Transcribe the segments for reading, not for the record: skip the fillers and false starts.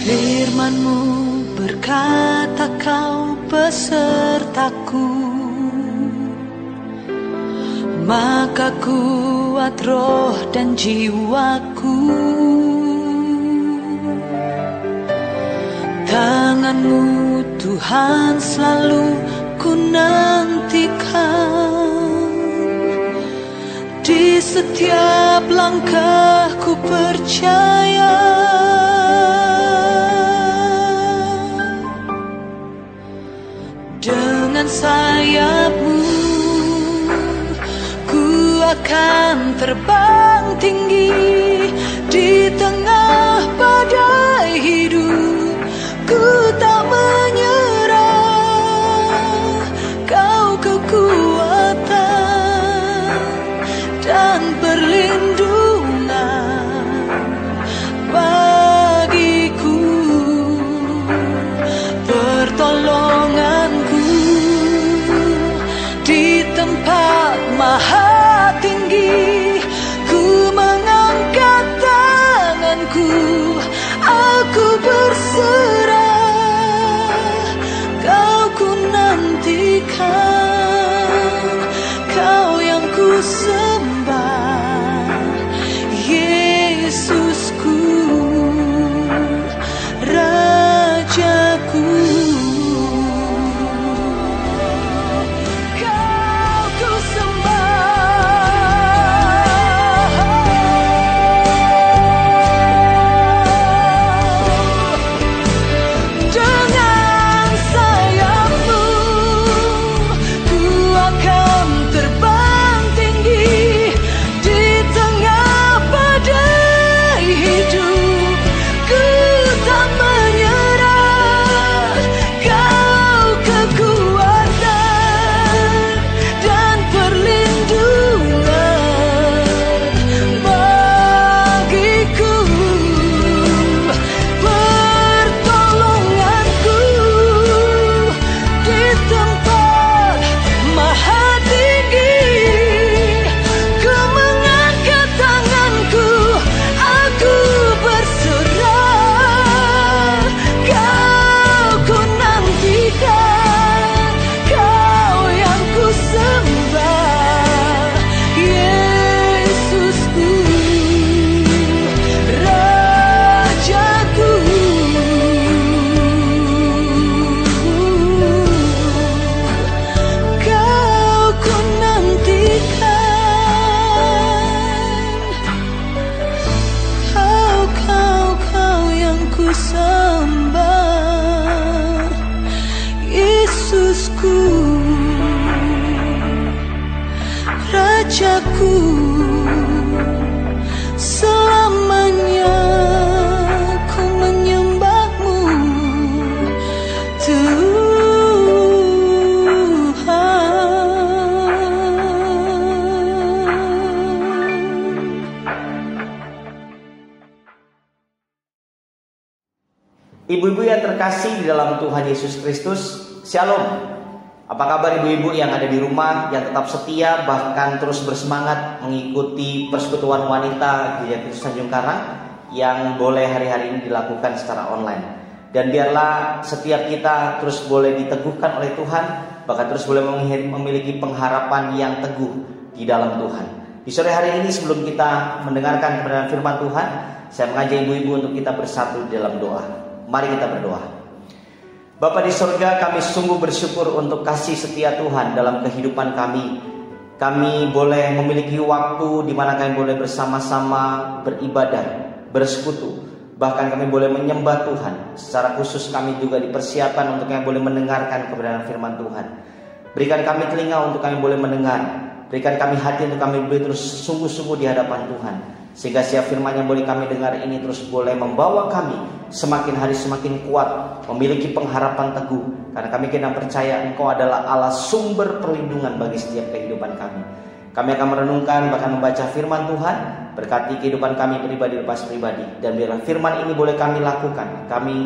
Firman-Mu berkata Kau besertaku, maka kuat roh dan jiwaku. Tangan-Mu Tuhan selalu ku nantikan, di setiap langkahku percaya. Dengan sayap-Mu ku akan terbang tinggi di tengah badai hidup. Ku tak menyerah, Kau kekuatan dan perlindungan bagiku, pertolonganku di tempat maha tinggi. Ku mengangkat tanganku, aku berserah. Kau ku nantikan, Kau yang ku sembah, Yesusku, Rajaku. Kau ku sembah, dengan sayap-Mu ku akan terbang tinggi di tengah badai hidup. Ku tak menyerah, Kau kekuatan dan perlindungan bagiku, pertolonganku di tempat maha tinggi. Ku mengangkat tanganku, aku berserah. Kau ku nantikan, Kau yang ku sembah, Yesusku, Rajaku. Kau ku nantikan, Kau yang ku sembah, Yesusku, Rajaku. Selamanya ku menyembah-Mu, Tuhan. Ibu-ibu yang terkasih di dalam Tuhan Yesus Kristus, Shalom. Apa kabar ibu-ibu yang ada di rumah, yang tetap setia bahkan terus bersemangat mengikuti persekutuan wanita Gereja Kristus Tanjung Karang yang boleh hari-hari ini dilakukan secara online. Dan biarlah setiap kita terus boleh diteguhkan oleh Tuhan, bahkan terus boleh memiliki pengharapan yang teguh di dalam Tuhan. Di sore hari ini sebelum kita mendengarkan kebenaran firman Tuhan, saya mengajak ibu-ibu untuk kita bersatu di dalam doa. Mari kita berdoa. Bapa di sorga, kami sungguh bersyukur untuk kasih setia Tuhan dalam kehidupan kami. Kami boleh memiliki waktu di mana kami boleh bersama-sama beribadah, bersekutu. Bahkan kami boleh menyembah Tuhan. Secara khusus kami juga dipersiapkan untuk kami boleh mendengarkan kebenaran firman Tuhan. Berikan kami telinga untuk kami boleh mendengar. Berikan kami hati untuk kami boleh terus sungguh-sungguh di hadapan Tuhan. Sehingga setiap firman yang boleh kami dengar ini terus boleh membawa kami semakin hari semakin kuat, memiliki pengharapan teguh. Karena kami kena percaya Engkau adalah Allah sumber perlindungan bagi setiap kehidupan kami. Kami akan merenungkan bahkan membaca firman Tuhan. Berkati kehidupan kami pribadi lepas pribadi. Dan biarlah firman ini boleh kami lakukan. Kami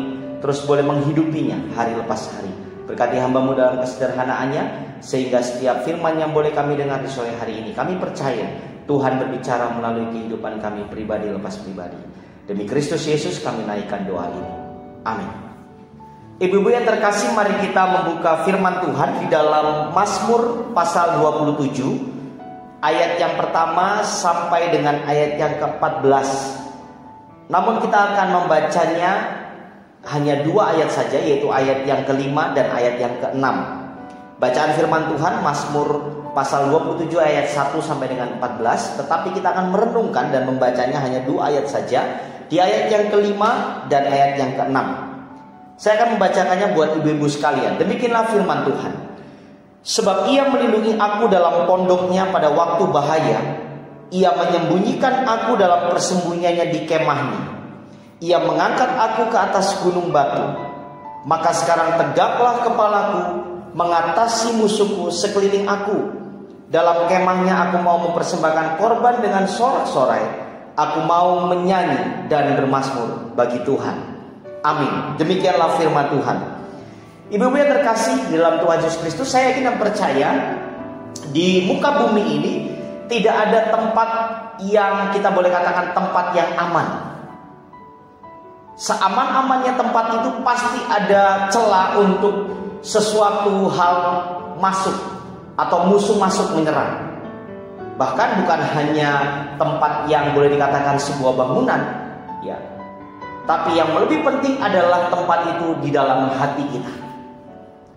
terus boleh menghidupinya hari lepas hari. Berkati hamba-Mu dalam kesederhanaannya, sehingga setiap firman yang boleh kami dengar di sore hari ini, kami percaya Tuhan berbicara melalui kehidupan kami pribadi lepas pribadi. Demi Kristus Yesus kami naikkan doa ini. Amin. Ibu-ibu yang terkasih, mari kita membuka firman Tuhan di dalam Mazmur pasal 27 ayat yang pertama sampai dengan ayat yang ke-14. Namun kita akan membacanya hanya 2 ayat saja, yaitu ayat yang ke-5 dan ayat yang ke-6. Bacaan firman Tuhan Mazmur pasal 27 ayat 1 sampai dengan 14. Tetapi kita akan merenungkan dan membacanya hanya 2 ayat saja, di ayat yang ke-5 dan ayat yang ke-6. Saya akan membacakannya buat ibu-ibu sekalian. Demikianlah firman Tuhan. Sebab ia melindungi aku dalam pondoknya pada waktu bahaya. Ia menyembunyikan aku dalam persembunyiannya di kemahnya. Ia mengangkat aku ke atas gunung batu. Maka sekarang tegaklah kepalaku mengatasi musuhku sekeliling aku. Dalam kemahnya aku mau mempersembahkan korban dengan sorak-sorai. Aku mau menyanyi dan bermazmur bagi Tuhan. Amin. Demikianlah firman Tuhan. Ibu-ibu yang terkasih di dalam Tuhan Yesus Kristus, saya yakin dan percaya di muka bumi ini tidak ada tempat yang kita boleh katakan tempat yang aman. Seaman-amannya tempat itu pasti ada celah untuk sesuatu hal masuk atau musuh masuk menyerang. Bahkan bukan hanya tempat yang boleh dikatakan sebuah bangunan, ya. Tapi yang lebih penting adalah tempat itu di dalam hati kita.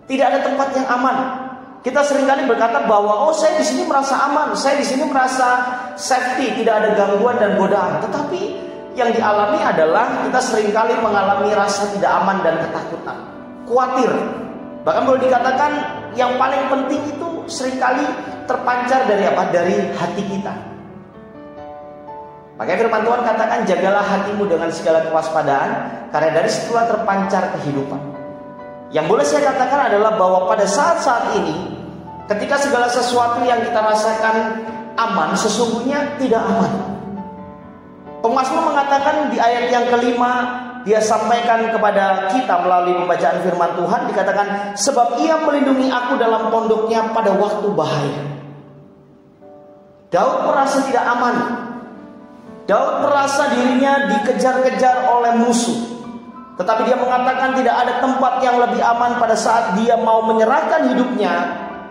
Tidak ada tempat yang aman. Kita seringkali berkata bahwa saya di sini merasa aman, saya di sini merasa safety, tidak ada gangguan dan godaan. Tetapi yang dialami adalah kita seringkali mengalami rasa tidak aman dan ketakutan, khawatir. Bahkan boleh dikatakan yang paling penting itu seringkali terpancar dari apa? Dari hati kita. Makanya firman Tuhan katakan, jagalah hatimu dengan segala kewaspadaan, karena dari situlah terpancar kehidupan. Yang boleh saya katakan adalah bahwa pada saat-saat ini, ketika segala sesuatu yang kita rasakan aman, sesungguhnya tidak aman. Pemazmur mengatakan di ayat yang ke-5, dia sampaikan kepada kita melalui pembacaan firman Tuhan, dikatakan, sebab ia melindungi aku dalam pondoknya pada waktu bahaya. Daud merasa tidak aman. Daud merasa dirinya dikejar-kejar oleh musuh. Tetapi dia mengatakan tidak ada tempat yang lebih aman pada saat dia mau menyerahkan hidupnya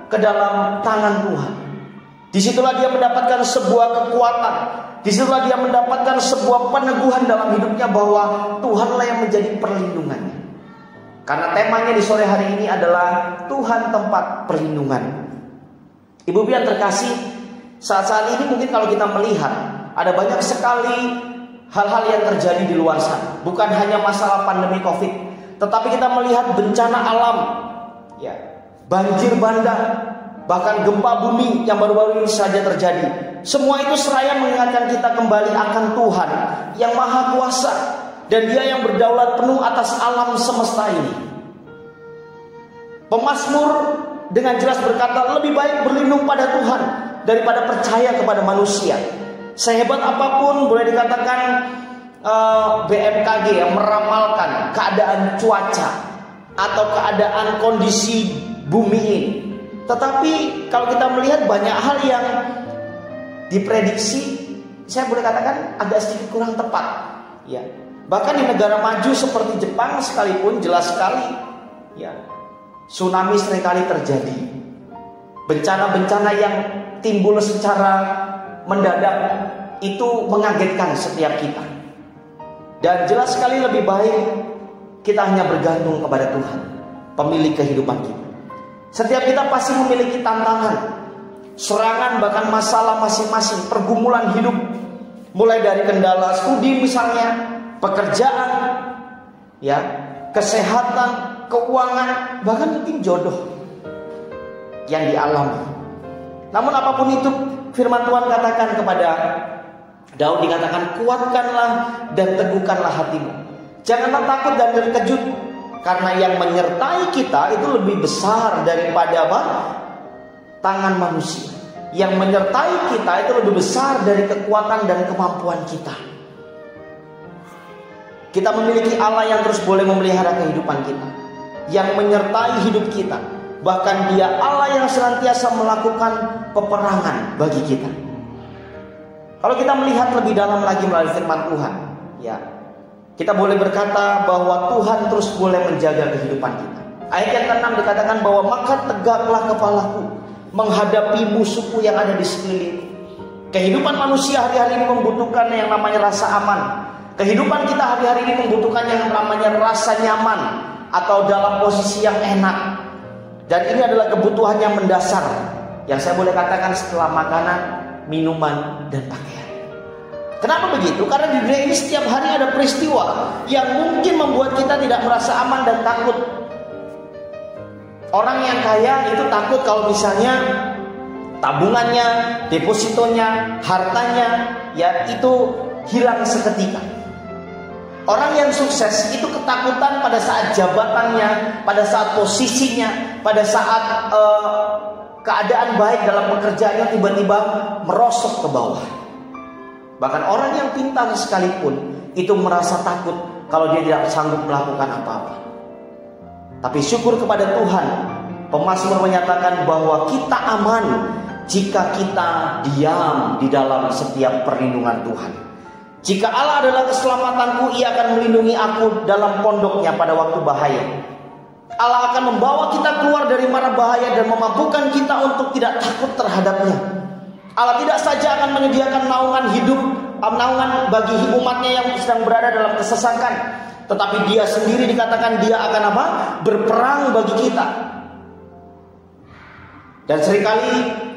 ke dalam tangan Tuhan. Disitulah dia mendapatkan sebuah kekuatan. Disitulah dia mendapatkan sebuah peneguhan dalam hidupnya bahwa Tuhanlah yang menjadi perlindungannya. Karena temanya di sore hari ini adalah Tuhan tempat perlindungan. Ibu yang terkasih, saat-saat ini mungkin kalau kita melihat ada banyak sekali hal-hal yang terjadi di luar sana. Bukan hanya masalah pandemi COVID, tetapi kita melihat bencana alam, ya, banjir bandang, bahkan gempa bumi yang baru-baru ini saja terjadi. Semua itu seraya mengingatkan kita kembali akan Tuhan yang Maha Kuasa, dan Dia yang berdaulat penuh atas alam semesta ini. Pemazmur dengan jelas berkata, lebih baik berlindung pada Tuhan daripada percaya kepada manusia. Sehebat apapun boleh dikatakan BMKG yang meramalkan keadaan cuaca atau keadaan kondisi bumi ini, tetapi kalau kita melihat banyak hal yang diprediksi, saya boleh katakan agak sedikit kurang tepat, ya. Bahkan di negara maju seperti Jepang sekalipun jelas sekali, ya, tsunami seringkali terjadi, bencana-bencana yang timbul secara mendadak itu mengagetkan setiap kita. Dan jelas sekali lebih baik kita hanya bergantung kepada Tuhan, pemilik kehidupan kita. Setiap kita pasti memiliki tantangan, serangan, bahkan masalah masing-masing, pergumulan hidup. Mulai dari kendala studi misalnya, pekerjaan, ya, kesehatan, keuangan, bahkan mungkin jodoh yang dialami. Namun apapun itu, firman Tuhan katakan kepada Daud, dikatakan, kuatkanlah dan teguhkanlah hatimu. Janganlah takut dan terkejut, karena yang menyertai kita itu lebih besar daripada apa? Tangan manusia. Yang menyertai kita itu lebih besar dari kekuatan dan kemampuan kita. Kita memiliki Allah yang terus boleh memelihara kehidupan kita, yang menyertai hidup kita. Bahkan Dia Allah yang senantiasa melakukan peperangan bagi kita. Kalau kita melihat lebih dalam lagi melalui firman Tuhan, ya, kita boleh berkata bahwa Tuhan terus boleh menjaga kehidupan kita. Ayat yang ke-6 dikatakan bahwa maka tegaklah kepalaku menghadapi musuhku yang ada di sekeliling. Kehidupan manusia hari-hari ini membutuhkan yang namanya rasa aman. Kehidupan kita hari-hari ini membutuhkan yang namanya rasa nyaman atau dalam posisi yang enak. Dan ini adalah kebutuhan yang mendasar yang saya boleh katakan setelah makanan, minuman, dan pakaian. Kenapa begitu? Karena di dunia ini setiap hari ada peristiwa yang mungkin membuat kita tidak merasa aman dan takut. Orang yang kaya itu takut kalau misalnya tabungannya, depositonya, hartanya ya itu hilang seketika. Orang yang sukses itu ketakutan pada saat jabatannya, pada saat posisinya, pada saat keadaan baik dalam pekerjaannya tiba-tiba merosot ke bawah. Bahkan orang yang pintar sekalipun itu merasa takut kalau dia tidak sanggup melakukan apa-apa. Tapi syukur kepada Tuhan, pemazmur menyatakan bahwa kita aman jika kita diam di dalam setiap perlindungan Tuhan. Jika Allah adalah keselamatanku, Ia akan melindungi aku dalam pondoknya pada waktu bahaya. Allah akan membawa kita keluar dari mara bahaya dan memampukan kita untuk tidak takut terhadapnya. Allah tidak saja akan menyediakan naungan hidup, naungan bagi umatnya yang sedang berada dalam kesesakan, tetapi Dia sendiri dikatakan Dia akan apa? Berperang bagi kita. Dan seringkali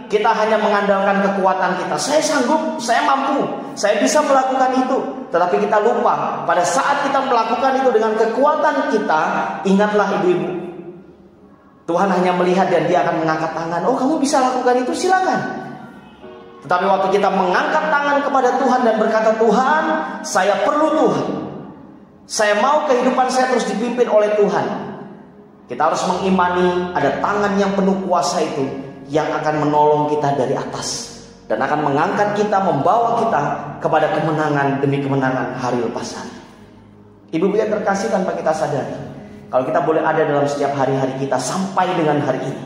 kita hanya mengandalkan kekuatan kita. Saya sanggup, saya mampu, saya bisa melakukan itu. Tetapi kita lupa, pada saat kita melakukan itu dengan kekuatan kita, ingatlah ibu-ibu, Tuhan hanya melihat dan Dia akan mengangkat tangan. Oh, kamu bisa lakukan itu, silakan. Tetapi waktu kita mengangkat tangan kepada Tuhan dan berkata, Tuhan, saya perlu Tuhan, saya mau kehidupan saya terus dipimpin oleh Tuhan. Kita harus mengimani ada tangan yang penuh kuasa itu yang akan menolong kita dari atas dan akan mengangkat kita, membawa kita kepada kemenangan demi kemenangan hari lepas hari. Ibu-ibu yang terkasih, tanpa kita sadari, kalau kita boleh ada dalam setiap hari-hari kita sampai dengan hari ini,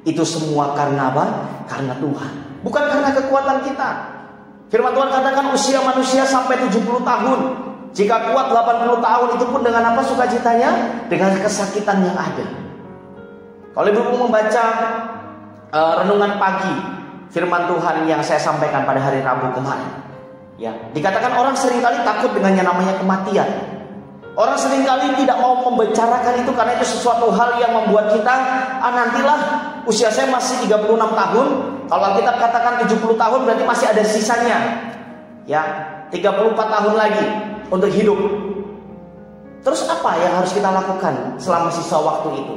itu semua karena apa? Karena Tuhan, bukan karena kekuatan kita. Firman Tuhan katakan usia manusia sampai 70 tahun. Jika kuat 80 tahun, itu pun dengan apa sukacitanya? Dengan kesakitan yang ada. Kalau ibu-ibu membaca renungan pagi firman Tuhan yang saya sampaikan pada hari Rabu kemarin, ya, dikatakan orang seringkali takut dengan yang namanya kematian. Orang seringkali tidak mau membicarakan itu karena itu sesuatu hal yang membuat kita nantilah, usia saya masih 36 tahun. Kalau kita katakan 70 tahun berarti masih ada sisanya, ya, 34 tahun lagi untuk hidup. Terus apa yang harus kita lakukan selama sisa waktu itu?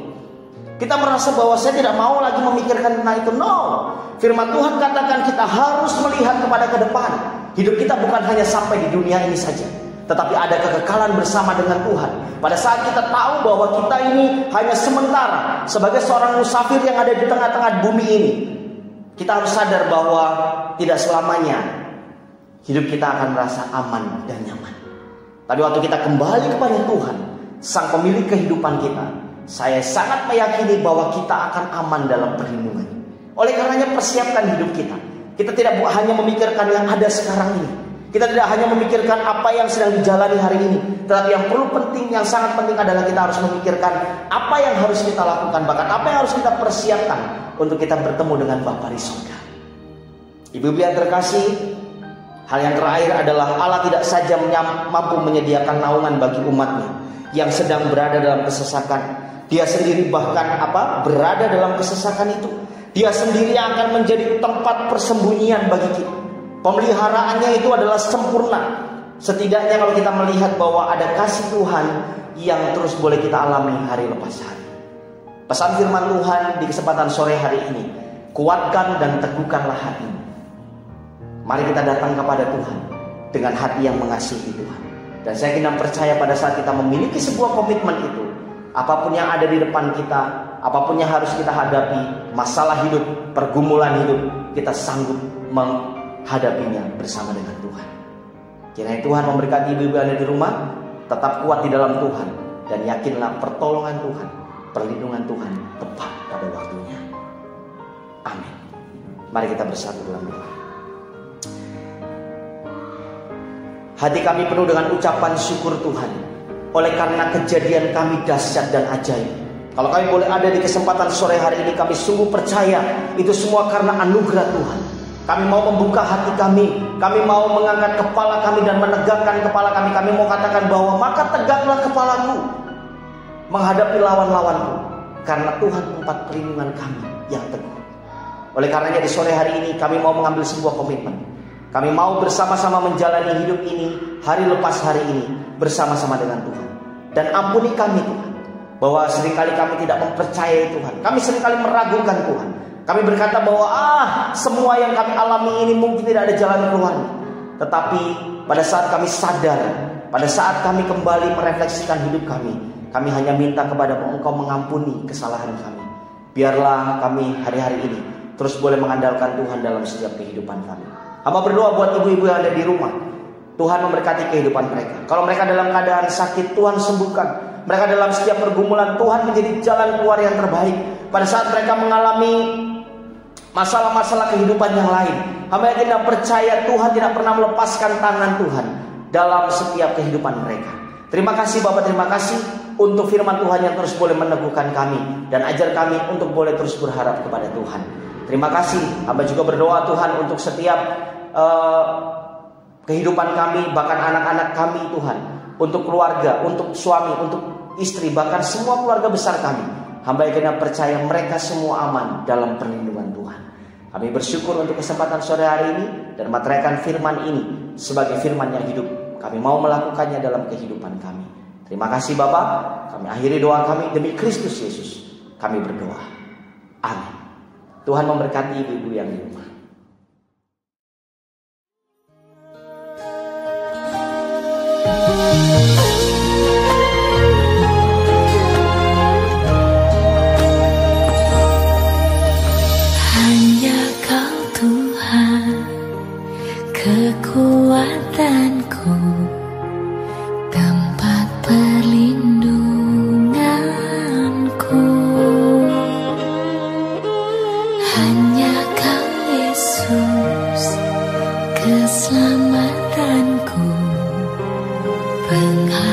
Kita merasa bahwa saya tidak mau lagi memikirkan tentang itu. No, firman Tuhan katakan kita harus melihat kepada ke depan. Hidup kita bukan hanya sampai di dunia ini saja, tetapi ada kekekalan bersama dengan Tuhan. Pada saat kita tahu bahwa kita ini hanya sementara sebagai seorang musafir yang ada di tengah-tengah bumi ini, kita harus sadar bahwa tidak selamanya hidup kita akan merasa aman dan nyaman. Tapi waktu kita kembali kepada Tuhan, Sang Pemilik kehidupan kita, saya sangat meyakini bahwa kita akan aman dalam perlindungan. Oleh karenanya persiapkan hidup kita. Kita tidak hanya memikirkan yang ada sekarang ini. Kita tidak hanya memikirkan apa yang sedang dijalani hari ini. Tetapi yang perlu penting, yang sangat penting adalah kita harus memikirkan apa yang harus kita lakukan. Bahkan apa yang harus kita persiapkan untuk kita bertemu dengan Bapa di surga. Ibu-ibu yang terkasih, hal yang terakhir adalah Allah tidak saja mampu menyediakan naungan bagi umatnya yang sedang berada dalam kesesakan. Dia sendiri bahkan berada dalam kesesakan itu. Dia sendiri yang akan menjadi tempat persembunyian bagi kita. Pemeliharaannya itu adalah sempurna. Setidaknya kalau kita melihat bahwa ada kasih Tuhan yang terus boleh kita alami hari lepas hari. Pesan firman Tuhan di kesempatan sore hari ini, kuatkan dan teguhkanlah hatimu. Mari kita datang kepada Tuhan dengan hati yang mengasihi Tuhan. Dan saya kira percaya pada saat kita memiliki sebuah komitmen itu, apapun yang ada di depan kita, apapun yang harus kita hadapi, masalah hidup, pergumulan hidup, kita sanggup menghadapinya bersama dengan Tuhan. Kiranya Tuhan memberkati ibu-ibu yang ada di rumah, tetap kuat di dalam Tuhan, dan yakinlah pertolongan Tuhan, perlindungan Tuhan tepat pada waktunya. Amin. Mari kita bersatu dalam doa. Hati kami penuh dengan ucapan syukur Tuhan, oleh karena kejadian kami dahsyat dan ajaib. Kalau kami boleh ada di kesempatan sore hari ini, kami sungguh percaya itu semua karena anugerah Tuhan. Kami mau membuka hati kami mau mengangkat kepala kami dan menegakkan kepala kami. Kami mau katakan bahwa maka tegaklah kepalaku menghadapi lawan-lawanku, karena Tuhan tempat perlindungan kami yang teguh. Oleh karenanya di sore hari ini kami mau mengambil sebuah komitmen. Kami mau bersama-sama menjalani hidup ini hari lepas hari ini bersama-sama dengan Tuhan. Dan ampuni kami Tuhan, bahwa seringkali kami tidak mempercayai Tuhan. Kami seringkali meragukan Tuhan. Kami berkata bahwa semua yang kami alami ini mungkin tidak ada jalan keluarnya. Tetapi pada saat kami sadar, pada saat kami kembali merefleksikan hidup kami hanya minta kepada Engkau mengampuni kesalahan kami. Biarlah kami hari-hari ini terus boleh mengandalkan Tuhan dalam setiap kehidupan kami. Hamba berdoa buat ibu-ibu yang ada di rumah. Tuhan memberkati kehidupan mereka. Kalau mereka dalam keadaan sakit, Tuhan sembuhkan. Mereka dalam setiap pergumulan, Tuhan menjadi jalan keluar yang terbaik. Pada saat mereka mengalami masalah-masalah kehidupan yang lain, hamba yakin dan percaya Tuhan tidak pernah melepaskan tangan Tuhan dalam setiap kehidupan mereka. Terima kasih Bapak, terima kasih untuk firman Tuhan yang terus boleh meneguhkan kami dan ajar kami untuk boleh terus berharap kepada Tuhan. Terima kasih. Hamba juga berdoa Tuhan untuk setiap kehidupan kami, bahkan anak-anak kami Tuhan, untuk keluarga, untuk suami, untuk istri, bahkan semua keluarga besar kami. Hamba yakin percaya mereka semua aman dalam perlindungan Tuhan. Kami bersyukur untuk kesempatan sore hari ini dan materaikan firman ini sebagai firman yang hidup. Kami mau melakukannya dalam kehidupan kami. Terima kasih Bapak. Kami akhiri doa kami demi Kristus Yesus. Kami berdoa. Amin. Tuhan memberkati ibu-ibu yang di rumah. Hanya Kau Tuhan, kekuatanku, tempat perlindunganku. Hanya Kau Yesus, keselamatanku, penghabisanku.